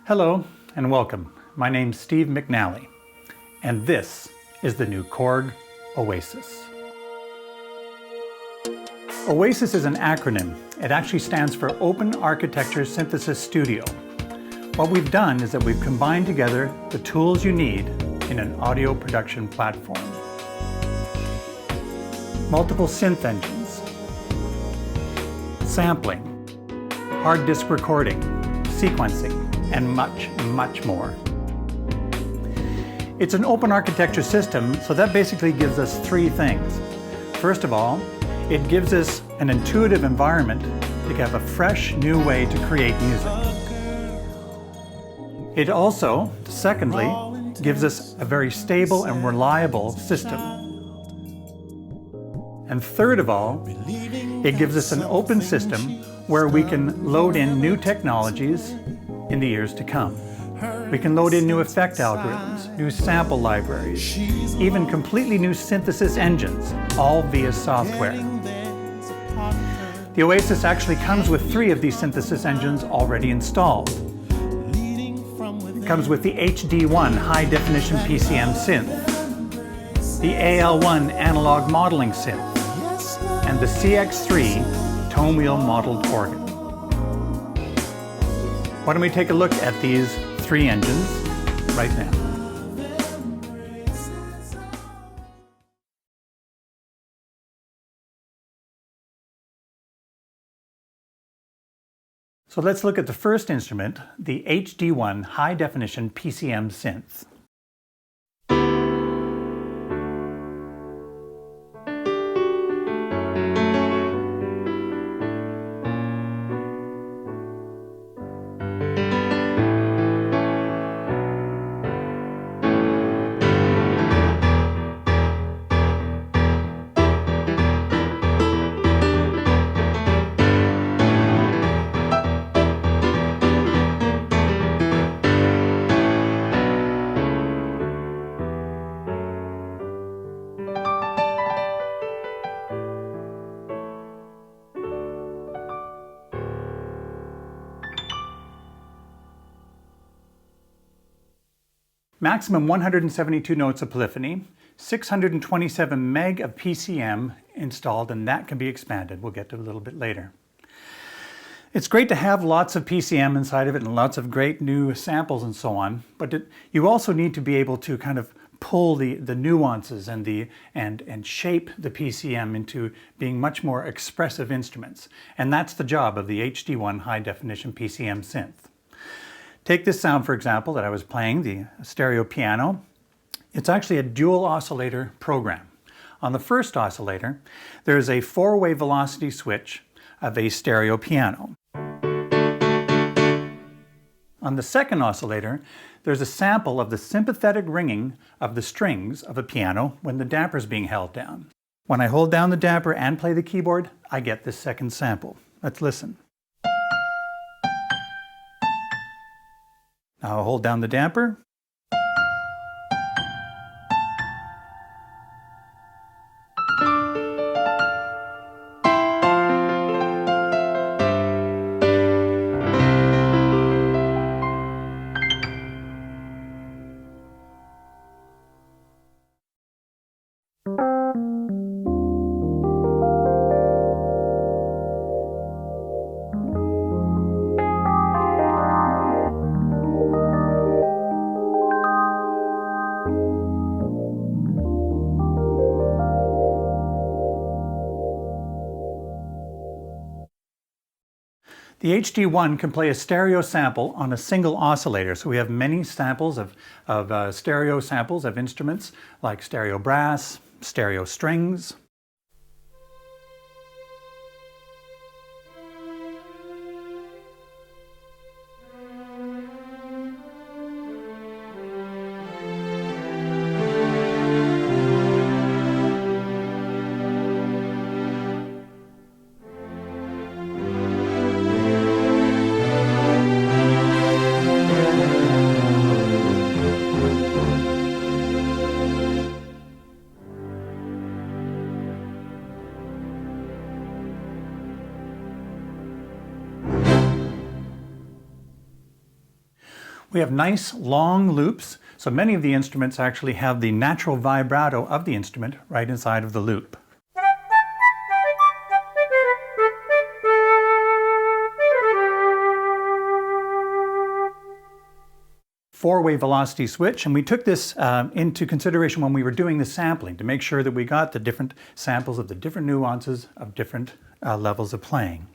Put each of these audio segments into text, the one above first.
Hello and welcome. My name's Steve McNally, and this is the new KORG OASYS. OASYS is an acronym. It actually stands for Open Architecture Synthesis Studio. What we've done is that we've combined together the tools you need in an audio production platform. Multiple synth engines, sampling, hard disk recording, sequencing, and much, much more. It's an open architecture system, so that basically gives us three things. First of all, it gives us an intuitive environment to have a fresh, new way to create music. It also, secondly, gives us a very stable and reliable system. And third of all, it gives us an open system where we can load in new technologies in the years to come. We can load in new effect algorithms, new sample libraries, even completely new synthesis engines, all via software. The OASYS actually comes with 3 of these synthesis engines already installed. It comes with the HD1 high-definition PCM synth, the AL1 analog modeling synth, and the CX3 Tonewheel modeled organ. Why don't we take a look at these 3 engines right now. So let's look at the first instrument, the HD1 high-definition PCM synth. Maximum 172 notes of polyphony, 627 meg of PCM installed, and that can be expanded. We'll get to it a little bit later. It's great to have lots of PCM inside of it and lots of great new samples and so on, but you also need to be able to kind of pull the nuances and shape the PCM into being much more expressive instruments. And that's the job of the HD1 high-definition PCM synth. Take this sound, for example, that I was playing, the stereo piano. It's actually a dual oscillator program. On the first oscillator, there's a 4-way velocity switch of a stereo piano. On the second oscillator, there's a sample of the sympathetic ringing of the strings of a piano when the damper is being held down. When I hold down the damper and play the keyboard, I get this second sample. Let's listen. Now I'll hold down the damper. The HD1 can play a stereo sample on a single oscillator, so we have many samples of stereo samples of instruments like stereo brass, stereo strings. We have nice long loops, so many of the instruments actually have the natural vibrato of the instrument right inside of the loop. Four-way velocity switch, and we took this into consideration when we were doing the sampling to make sure that we got the different samples of the different nuances of different levels of playing.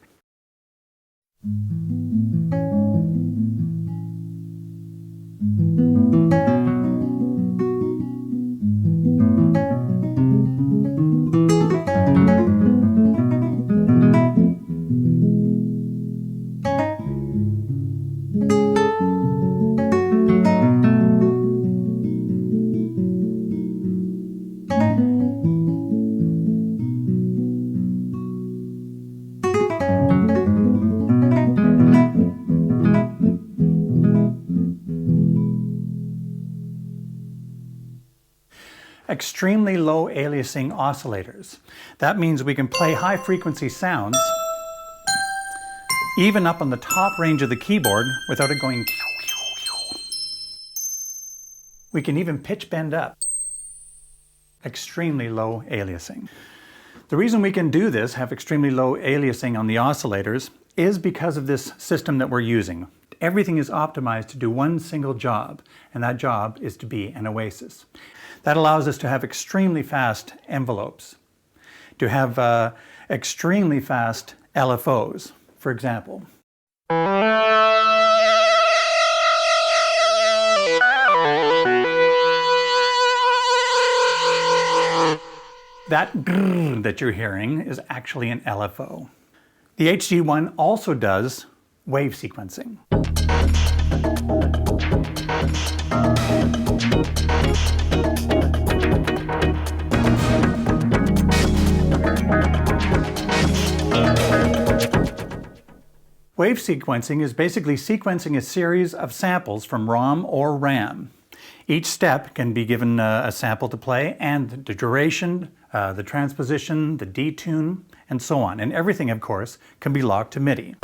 Extremely low aliasing oscillators. That means we can play high frequency sounds even up on the top range of the keyboard without it going. We can even pitch bend up. Extremely low aliasing. The reason we can do this, have extremely low aliasing on the oscillators, is because of this system that we're using. Everything is optimized to do one single job, and that job is to be an oasis. That allows us to have extremely fast envelopes, to have extremely fast LFOs, for example. That grrr that you're hearing is actually an LFO. The HD1 also does wave sequencing. Wave sequencing is basically sequencing a series of samples from ROM or RAM. Each step can be given a sample to play, and the duration, the transposition, the detune, and so on. And everything, of course, can be locked to MIDI.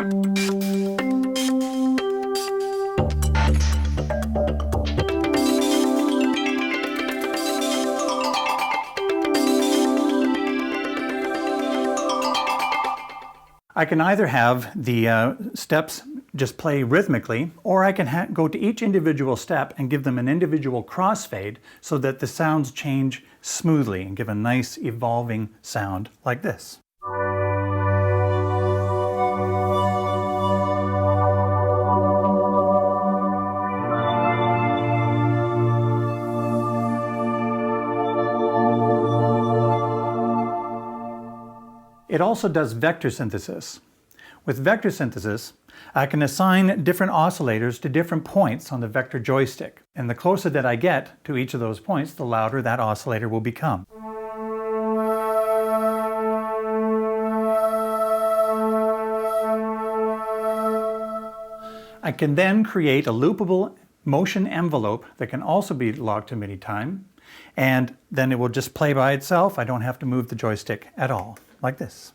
I can either have the steps just play rhythmically, or I can go to each individual step and give them an individual crossfade so that the sounds change smoothly and give a nice evolving sound like this. It also does vector synthesis. With vector synthesis, I can assign different oscillators to different points on the vector joystick. And the closer that I get to each of those points, the louder that oscillator will become. I can then create a loopable motion envelope that can also be locked to MIDI time, and then it will just play by itself. I don't have to move the joystick at all, like this.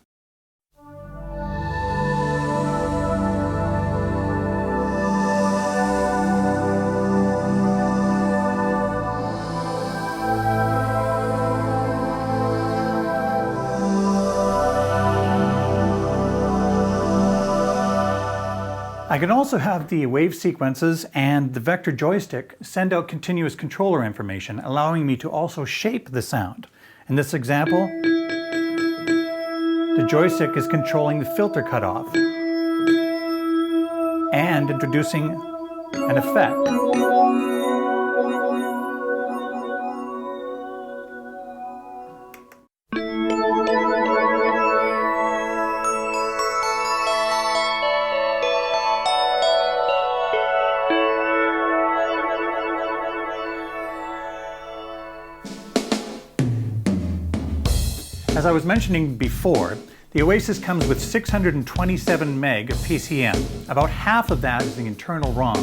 I can also have the wave sequences and the vector joystick send out continuous controller information, allowing me to also shape the sound. In this example, the joystick is controlling the filter cutoff and introducing an effect. As I was mentioning before, the Oasis comes with 627 meg of PCM. About half of that is the internal ROM,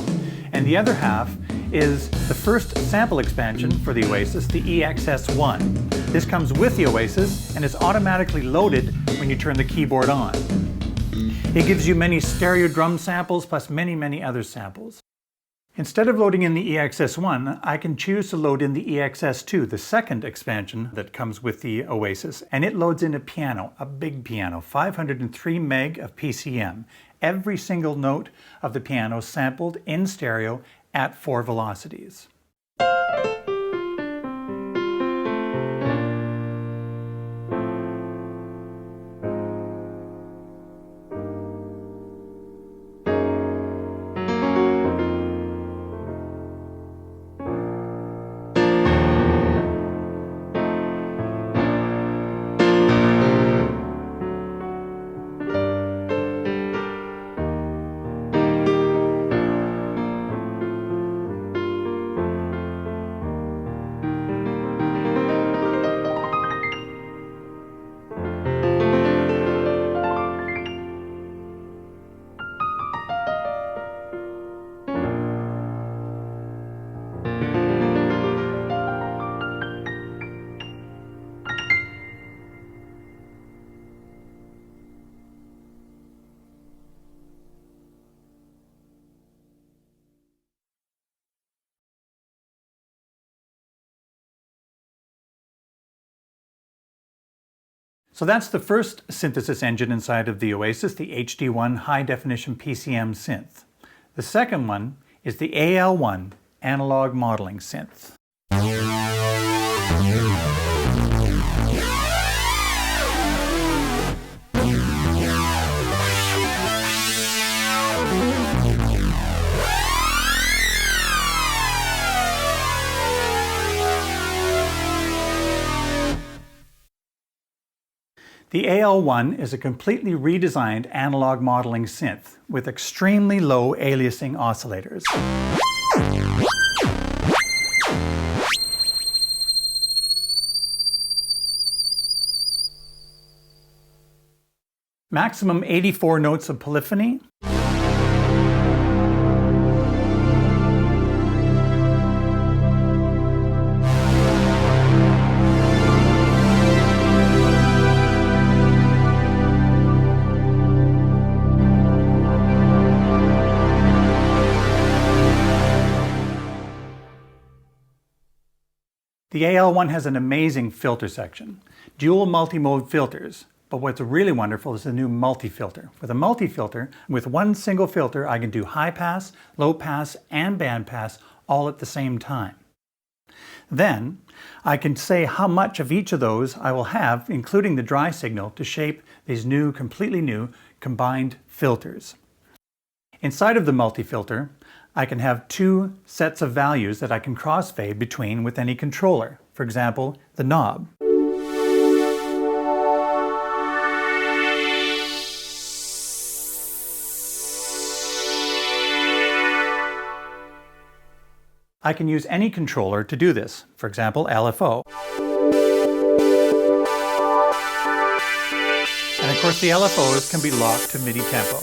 and the other half is the first sample expansion for the Oasis, the EXS1. This comes with the Oasis and is automatically loaded when you turn the keyboard on. It gives you many stereo drum samples plus many other samples. Instead of loading in the EXS1, I can choose to load in the EXS2, the second expansion that comes with the Oasis, and it loads in a piano, a big piano, 503 meg of PCM. Every single note of the piano sampled in stereo at 4 velocities. So that's the first synthesis engine inside of the Oasis, the HD1 High Definition PCM synth. The second one is the AL1 Analog Modeling Synth. The AL1 is a completely redesigned analog modeling synth with extremely low aliasing oscillators. Maximum 84 notes of polyphony. The AL1 has an amazing filter section, dual multi-mode filters, but what's really wonderful is the new multi-filter. With a multi-filter, with one single filter, I can do high pass, low pass, and band pass all at the same time. Then, I can say how much of each of those I will have, including the dry signal, to shape these new, completely new, combined filters. Inside of the multi-filter, I can have two sets of values that I can crossfade between with any controller. For example, the knob. I can use any controller to do this. For example, LFO. And of course the LFOs can be locked to MIDI tempo.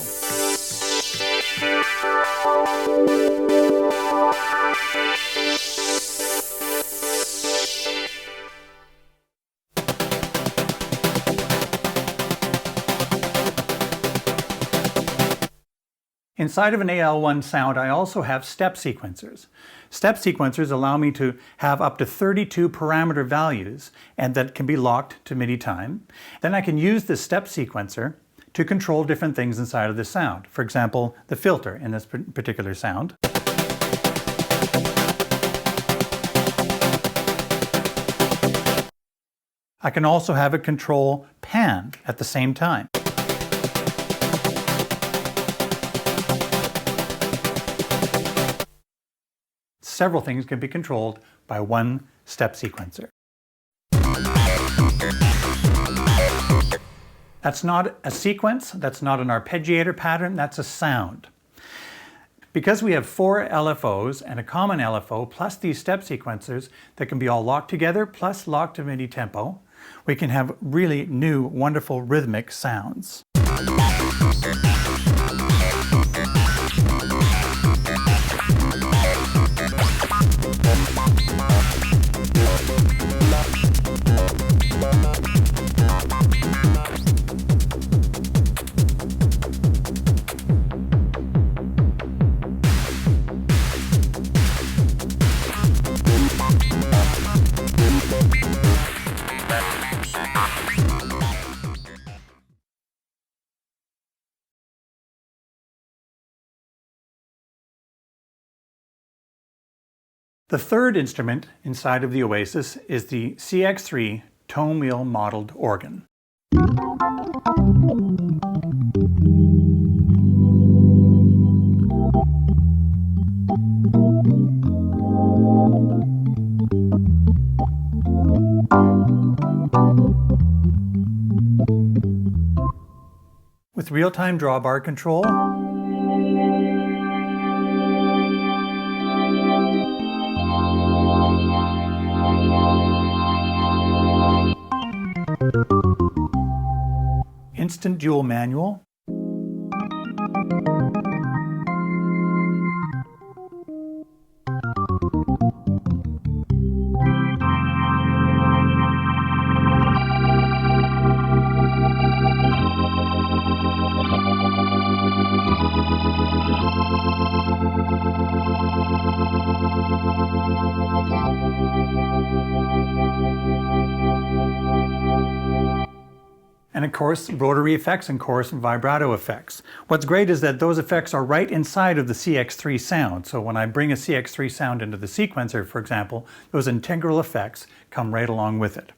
Inside of an AL1 sound, I also have step sequencers. Step sequencers allow me to have up to 32 parameter values, and that can be locked to MIDI time. Then I can use this step sequencer to control different things inside of the sound. For example, the filter in this particular sound. I can also have it control pan at the same time. Several things can be controlled by one step sequencer. That's not a sequence, that's not an arpeggiator pattern, that's a sound. Because we have 4 LFOs and a common LFO plus these step sequencers that can be all locked together plus locked to MIDI tempo, we can have really new, wonderful rhythmic sounds. The third instrument inside of the Oasis is the CX3 Tonewheel modeled organ. With real-time drawbar control, instant dual manual, and of course, rotary effects and chorus and vibrato effects. What's great is that those effects are right inside of the CX3 sound. So when I bring a CX3 sound into the sequencer, for example, those integral effects come right along with it.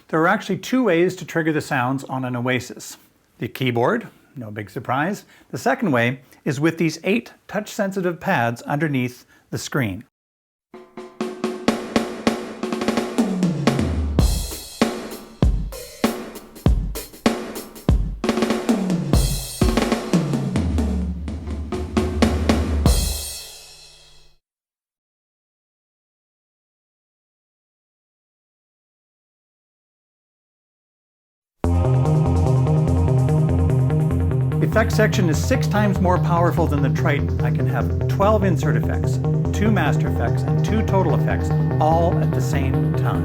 There are actually two ways to trigger the sounds on an Oasis. The keyboard, no big surprise. The second way is with these 8 touch-sensitive pads underneath the screen. The effects section is 6 times more powerful than the Triton. I can have 12 insert effects, 2 master effects, and 2 total effects, all at the same time.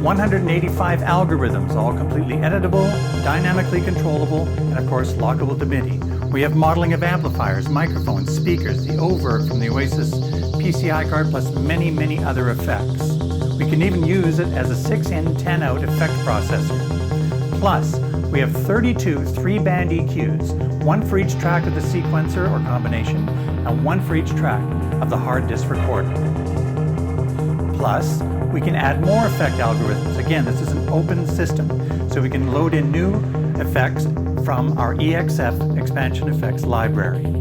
185 algorithms, all completely editable, dynamically controllable, and of course lockable to MIDI. We have modeling of amplifiers, microphones, speakers, the overt from the Oasis PCI card, plus many, many other effects. We can even use it as a 6-in, 10-out effect processor. Plus, we have 32 3-band EQs, 1 for each track of the sequencer or combination, and 1 for each track of the hard disk recorder. Plus, we can add more effect algorithms. Again, this is an open system, so we can load in new effects from our EXF expansion effects library.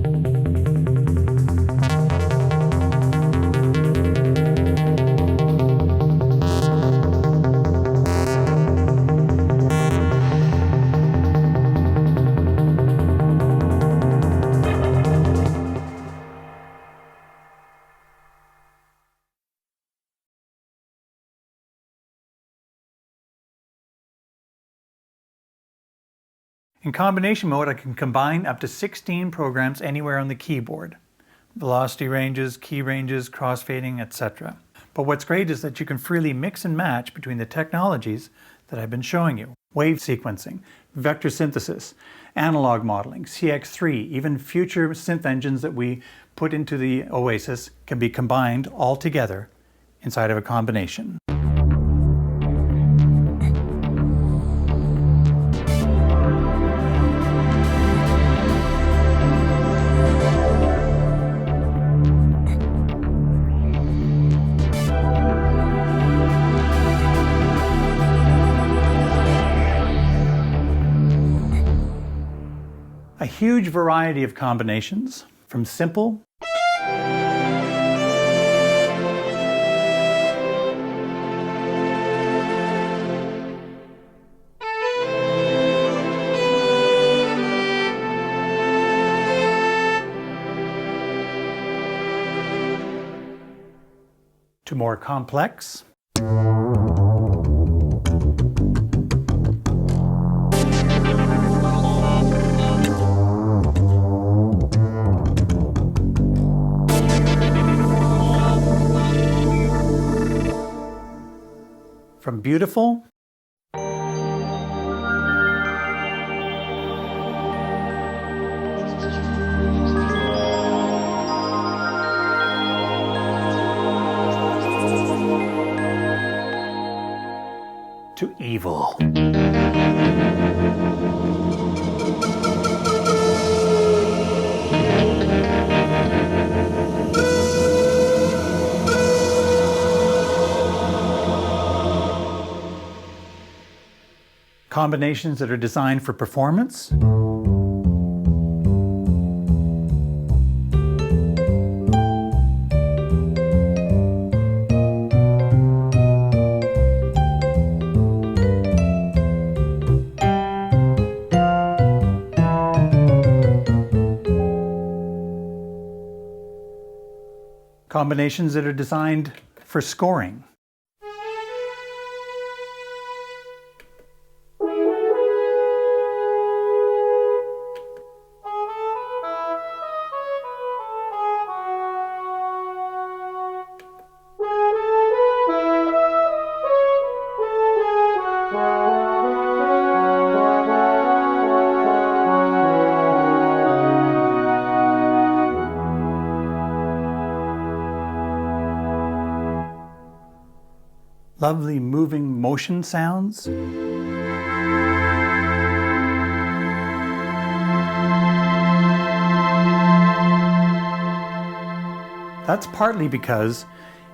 In combination mode, I can combine up to 16 programs anywhere on the keyboard. Velocity ranges, key ranges, crossfading, etc. But what's great is that you can freely mix and match between the technologies that I've been showing you. Wave sequencing, vector synthesis, analog modeling, CX3, even future synth engines that we put into the Oasis can be combined all together inside of a combination. A huge variety of combinations, from simple to more complex. From beautiful evil. Combinations that are designed for performance. Combinations that are designed for scoring. Lovely moving motion sounds. That's partly because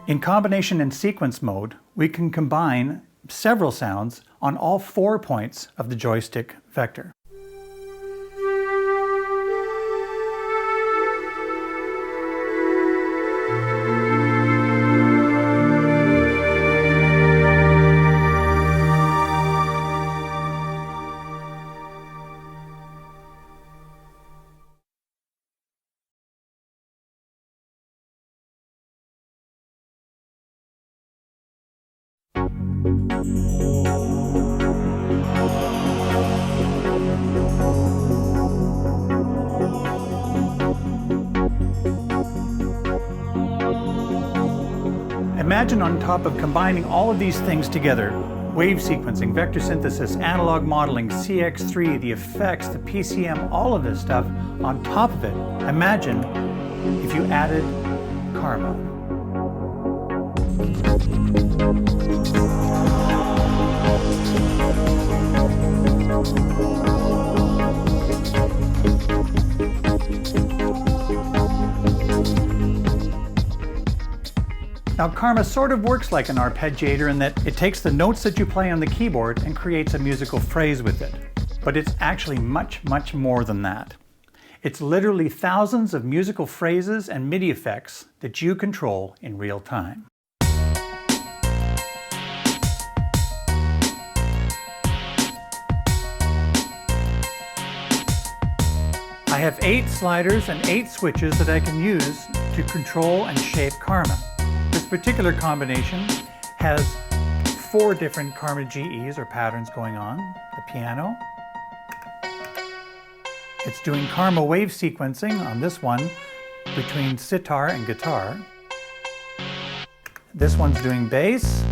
in combination and sequence mode, we can combine several sounds on all 4 points of the joystick vector. Imagine on top of combining all of these things together, wave sequencing, vector synthesis, analog modeling, CX3, the effects, the PCM, all of this stuff on top of it. Imagine if you added Karma. Now, Karma sort of works like an arpeggiator in that it takes the notes that you play on the keyboard and creates a musical phrase with it. But it's actually much, much more than that. It's literally thousands of musical phrases and MIDI effects that you control in real time. I have 8 sliders and 8 switches that I can use to control and shape Karma. This particular combination has 4 different Karma GEs or patterns going on. The piano. It's doing Karma wave sequencing on this one between sitar and guitar. This one's doing bass,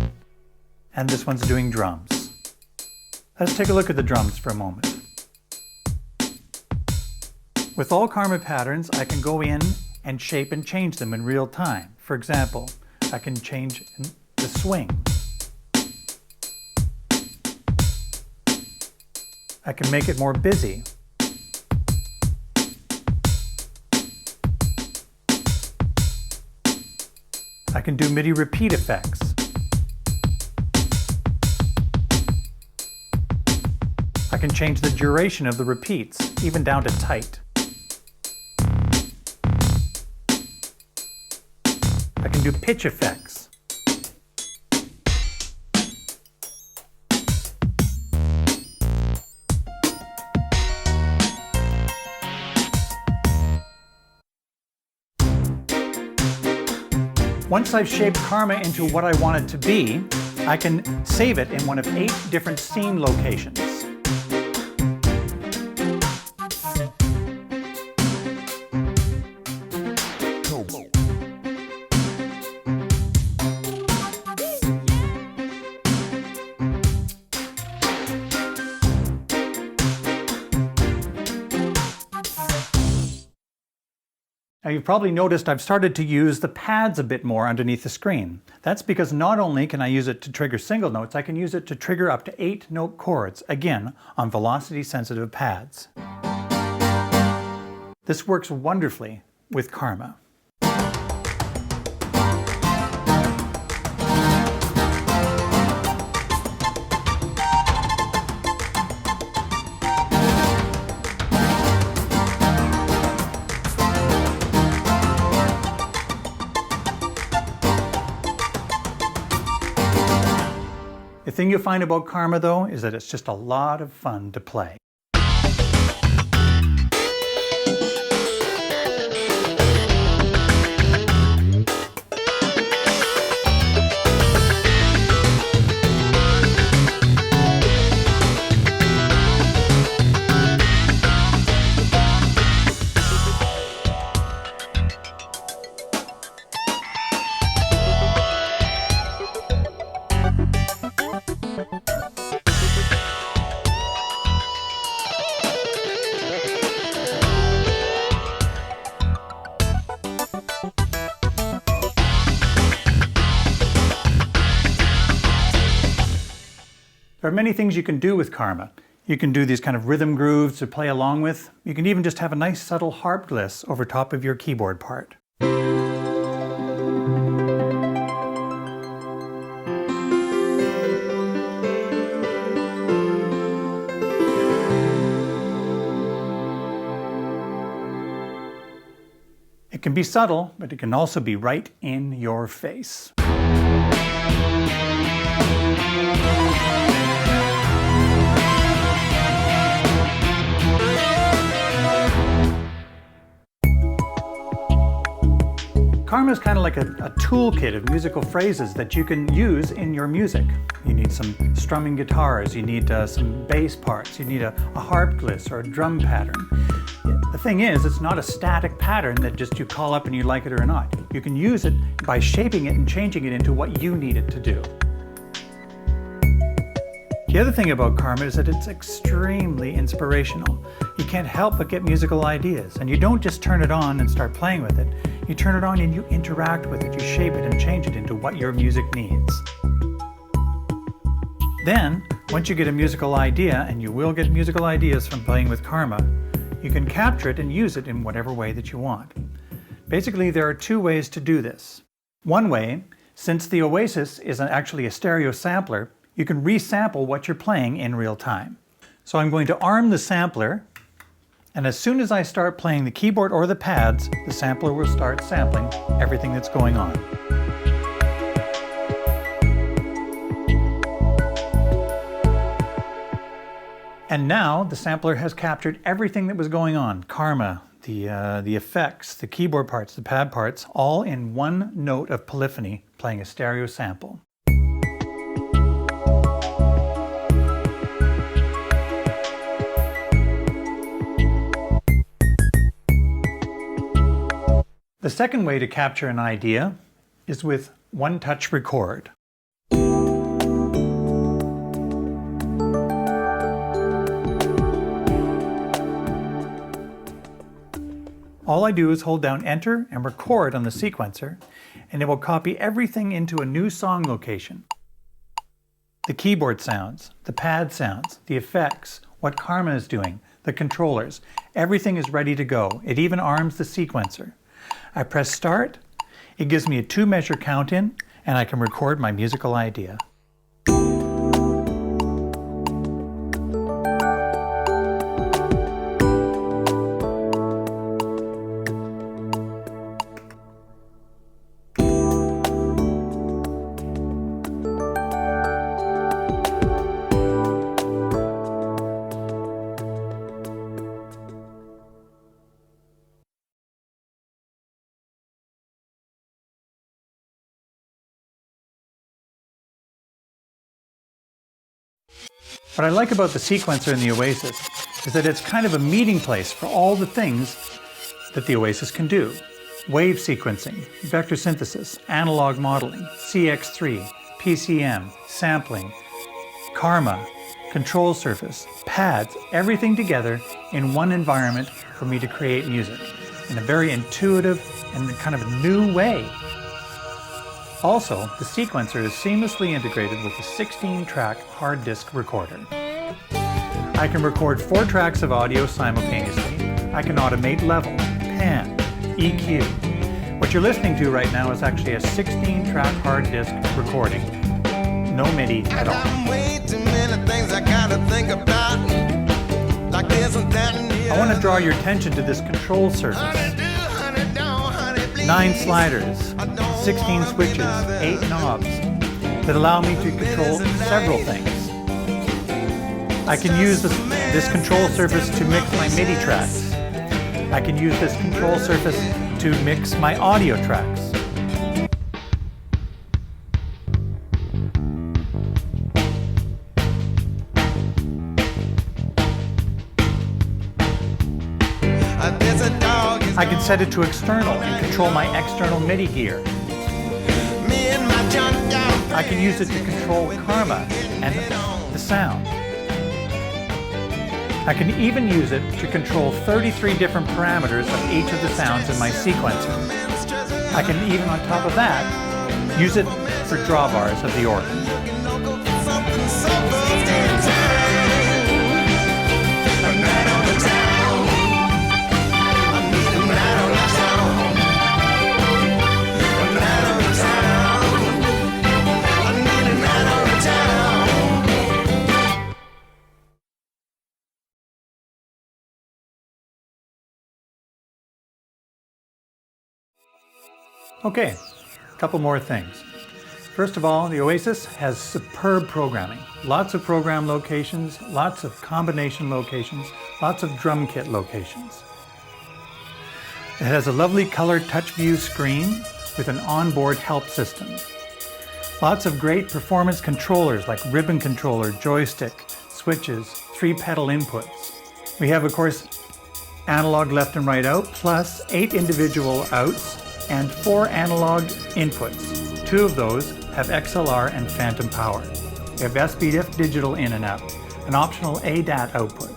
and this one's doing drums. Let's take a look at the drums for a moment. With all Karma patterns, I can go in and shape and change them in real time. For example, I can change the swing. I can make it more busy. I can do MIDI repeat effects. I can change the duration of the repeats, even down to tight. I can do pitch effects. Once I've shaped Karma into what I want it to be, I can save it in one of 8 different scene locations. Now you've probably noticed I've started to use the pads a bit more underneath the screen. That's because not only can I use it to trigger single notes, I can use it to trigger up to 8-note chords, again, on velocity-sensitive pads. This works wonderfully with Karma. The thing you'll find about Karma, though, is that it's just a lot of fun to play. There are many things you can do with Karma. You can do these kind of rhythm grooves to play along with. You can even just have a nice subtle harp gliss over top of your keyboard part. It can be subtle, but it can also be right in your face. Karma is kind of like a toolkit of musical phrases that you can use in your music. You need some strumming guitars, you need some bass parts, you need a harp gliss or a drum pattern. The thing is, it's not a static pattern that just you call up and you like it or not. You can use it by shaping it and changing it into what you need it to do. The other thing about Karma is that it's extremely inspirational. You can't help but get musical ideas, and you don't just turn it on and start playing with it. You turn it on and you interact with it, you shape it and change it into what your music needs. Then, once you get a musical idea, and you will get musical ideas from playing with Karma, you can capture it and use it in whatever way that you want. Basically, there are two ways to do this. One way, since the Oasis is actually a stereo sampler, you can resample what you're playing in real time. So I'm going to arm the sampler, and as soon as I start playing the keyboard or the pads, the sampler will start sampling everything that's going on. And now the sampler has captured everything that was going on. Karma, the effects, the keyboard parts, the pad parts, all in one note of polyphony playing a stereo sample. The second way to capture an idea is with one-touch record. All I do is hold down Enter and record on the sequencer, and it will copy everything into a new song location. The keyboard sounds, the pad sounds, the effects, what Karma is doing, the controllers, everything is ready to go. It even arms the sequencer. I press start, it gives me a 2-measure count in, and I can record my musical idea. What I like about the sequencer in the Oasis is that it's kind of a meeting place for all the things that the Oasis can do. Wave sequencing, vector synthesis, analog modeling, CX3, PCM, sampling, Karma, control surface, pads, everything together in one environment for me to create music. in a very intuitive and kind of a new way. Also, the sequencer is seamlessly integrated with a 16-track hard disk recorder. I can record 4 tracks of audio simultaneously. I can automate level, pan, EQ. What you're listening to right now is actually a 16-track hard disk recording. No MIDI at all. I want to draw your attention to this control surface. 9 sliders, 16 switches, 8 knobs that allow me to control several things. I can use this control surface to mix my MIDI tracks. I can use this control surface to mix my audio tracks. I can set it to external and control my external MIDI gear. I can use it to control Karma and the sound. I can even use it to control 33 different parameters of each of the sounds in my sequencer. I can even, on top of that, use it for drawbars of the organ. Okay, a couple more things. First of all, the Oasis has superb programming. Lots of program locations, lots of combination locations, lots of drum kit locations. It has a lovely colored touch view screen with an onboard help system. Lots of great performance controllers like ribbon controller, joystick, switches, 3-pedal inputs. We have, of course, analog left and right out, plus 8 individual outs and 4 analog inputs. 2 of those have XLR and phantom power. We have SPDIF digital in and out, an optional ADAT output,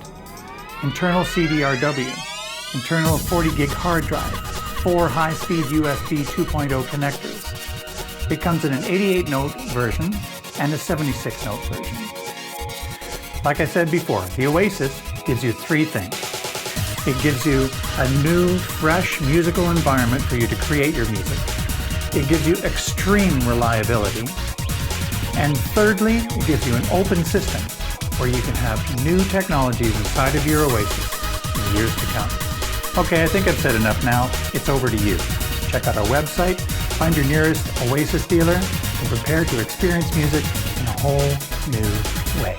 internal CDRW, internal 40 gig hard drive, 4 high-speed USB 2.0 connectors. It comes in an 88-note version and a 76-note version. Like I said before, the Oasis gives you 3 things. It gives you a new, fresh musical environment for you to create your music. It gives you extreme reliability. And thirdly, it gives you an open system where you can have new technologies inside of your Oasis in years to come. Okay, I think I've said enough now. It's over to you. Check out our website, find your nearest Oasis dealer, and prepare to experience music in a whole new way.